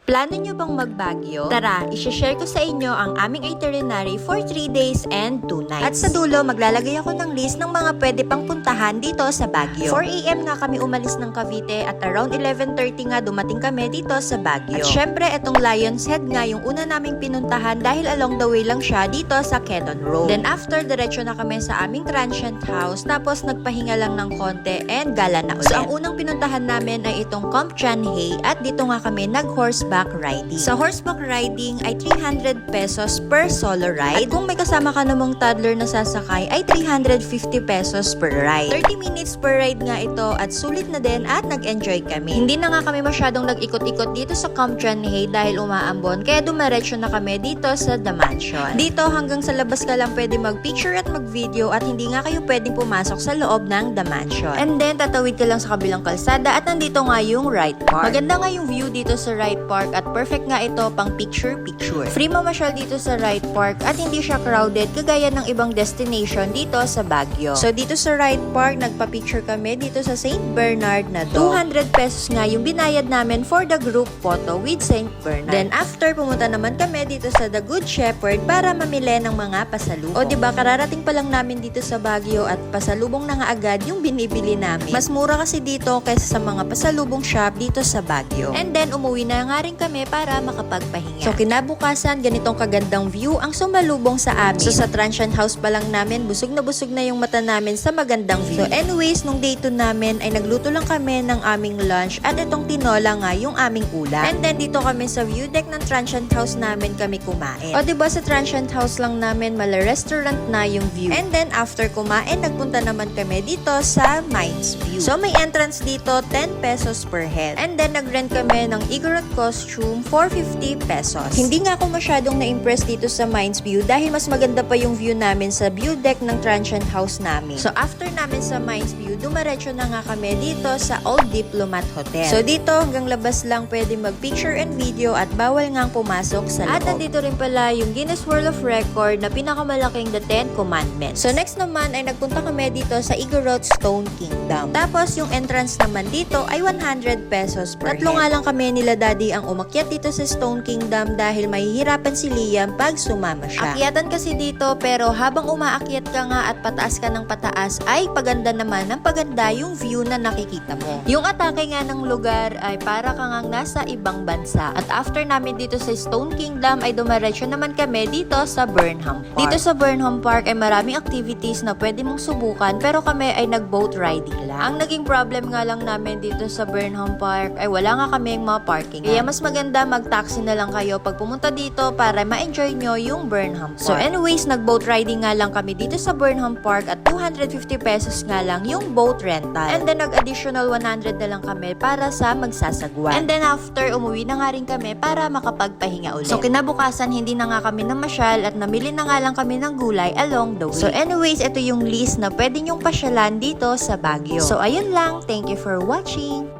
Plano nyo bang mag-Baguio? Tara, isha-share ko sa inyo ang aming itinerary for 3 days and 2 nights. At sa dulo, maglalagay ako ng list ng mga pwede pang puntahan dito sa Baguio. 4 AM nga kami umalis ng Cavite at around 11:30 nga dumating kami dito sa Baguio. At syempre, itong Lion's Head nga yung una naming pinuntahan dahil along the way lang siya dito sa Quezon Road. Then after, diretso na kami sa aming transient house, tapos nagpahinga lang ng konti and gala na ulit. So ang unang pinuntahan namin ay itong Camp Chanhae at dito nga kami nag-horseback riding. Sa horseback riding ay 300 pesos per solo ride. At kung may kasama ka namang toddler na sasakay ay 350 pesos per ride. 30 minutes per ride nga ito at sulit na din at nag-enjoy kami. Hindi na nga kami masyadong nag-ikot-ikot dito sa Camp Chanhae dahil umaambon kaya dumiretso na kami dito sa The Mansion. Dito hanggang sa labas ka lang pwede mag-picture at mag-video at hindi nga kayo pwedeng pumasok sa loob ng The Mansion. And then tatawid ka lang sa kabilang kalsada at nandito nga yung Wright Park. Maganda nga yung view dito sa Wright Park at perfect nga ito pang picture-picture. Free mamasyal dito sa Wright Park at hindi siya crowded kagaya ng ibang destination dito sa Baguio. So dito sa Wright Park, nagpa-picture kami dito sa St. Bernard na dog. 200 pesos nga yung binayad namin for the group photo with St. Bernard. Then after, pumunta naman kami dito sa The Good Shepherd para mamili ng mga pasalubong. O diba, kararating pa lang namin dito sa Baguio at pasalubong na nga agad yung binibili namin. Mas mura kasi dito kaysa sa mga pasalubong shop dito sa Baguio. And then umuwi na nga rin kami para makapagpahinga. So kinabukasan, ganitong kagandang view ang sumalubong sa amin. So sa transient house pa lang namin, busog na yung mata namin sa magandang view. So anyways, nung day 2 namin ay nagluto lang kami ng aming lunch at itong tinola nga yung aming ulam. And then dito kami sa view deck ng transient house namin kami kumain. O diba sa transient house lang namin mala restaurant na yung view. And then after kumain, nagpunta naman kami dito sa Mines View. So may entrance dito, 10 pesos per head. And then nag-rent kami ng Igorot costume for 50 pesos. Hindi nga ako masyadong na-impress dito sa Mines View dahil mas maganda pa yung view namin sa view deck ng transient house namin. So after namin sa Mines View, dumiretso na nga kami dito sa Old Diplomat Hotel. So dito hanggang labas lang pwede mag-picture and video at bawal ngang pumasok sa loob. At nandito rin pala yung Guinness World of Record na pinakamalaking The 10 Commandments. So next naman ay nagpunta kami dito sa Igorot Stone Kingdom. Tapos yung entrance naman dito ay 100 pesos per head. Tatlo nga lang kami nila daddy ang umakyat dito sa Stone Kingdom dahil mahihirapan si Liam pag sumama siya. Akyatan kasi dito pero habang umaakyat ka nga at pataas ka ng pataas ay paganda naman ng paganda yung view na nakikita mo. Yung atake nga ng lugar ay para ka ngang nasa ibang bansa. At after namin dito sa Stone Kingdom ay dumiretso naman kami dito sa Burnham Park. Dito sa Burnham Park ay maraming activities na pwede mong subukan pero kami ay nag-boat riding lang. Ang naging problem nga lang namin dito sa Burnham Park ay wala nga kaming mga parking. Kaya mas maganda mag-taxi na lang kayo pag pumunta dito para ma-enjoy nyo yung Burnham Park. So anyways, nag-boat riding nga lang kami dito sa Burnham Park at 250 pesos nga lang yung boat rental. And then nag-additional 100 na lang kami para sa magsasagwan. And then after, umuwi na nga rin kami para makapagpahinga ulit. So kinabukasan, hindi na nga kami namasyal at namili na nga lang kami ng gulay along the way. So anyways, ito yung list na pwede nyong pasyalan dito sa Baguio. So ayun lang, thank you for watching!